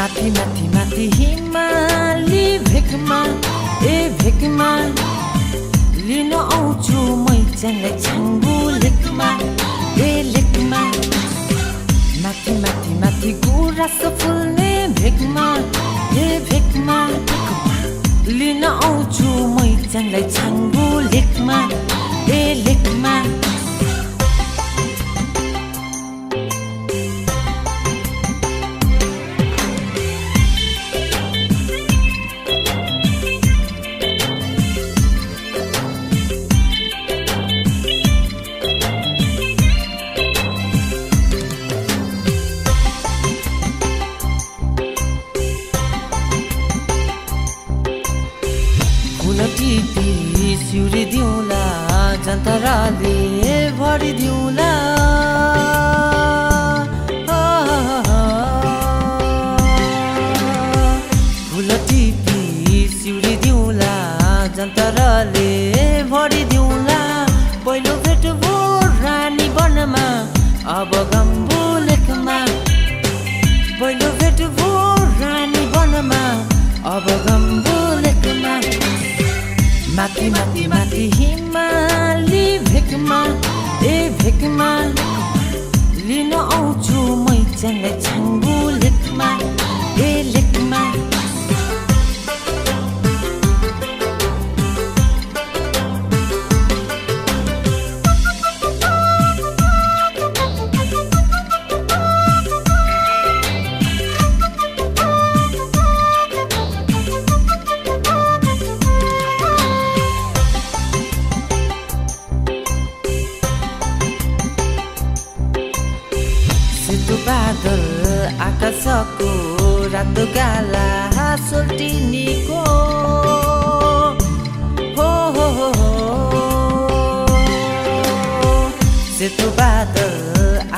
माथि माथि माथि हिमाली भेकमा भेकमा लिन आउँछु मैचाङलाई छाङ्गु लेकमा लेकमा माथि माथि माथि गुराँस फुल्ने भेकमा भेकमा लिन आउँछु मैचाङलाई छाङ्गु लेकमा लेकमा टिपी सिउरी दिउँला जन्तराले भरिदिउँला फुल टिपी सिउरी दिउँला जन्तराले भरिदिउँला पहिलो भेट भो रानी वनमा अब गम्बु लेकमा पहिलो भेट भो रानी वनमा अब गम्बु लेकमा माथि माथि माथि हिमाली भेकमा भेकमा लिन आउँछु मैचाङलाई छाङ्गु लेकमा लेकमा बादल आकाशको रातो गाला सोल्टिनीको हो सेतो बादल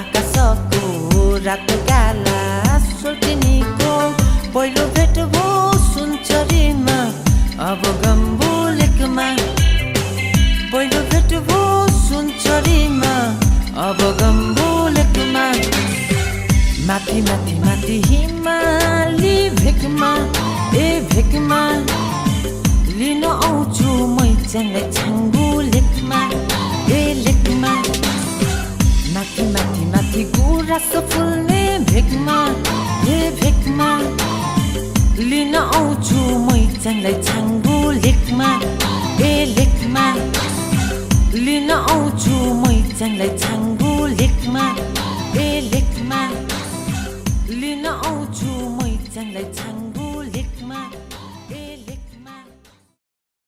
आकाशको रातो गाला सोल्टिनीको पहिलो भेट भो सुनचरीमा अब गम्बु लेकमा पहिलो भेट भो सुनचरीमा अब गम्बु लेकमा माथि माथि माथि हिमाली भेकमा भेकमा लिन आउँछु मैचाङलाई छाङ्गु लेकमा लेकमा माथि माथि माथि गुराँस फुल्ने भेकमा भेकमा लिन आउँछु मैचाङलाई छाङ्गु लेकमा लेकमा लिन आउँछु मैचाङलाई छाङ्गु लेकमा लेकमा लिन आउँछु मैचाङलाई छाङ्गु लेकमा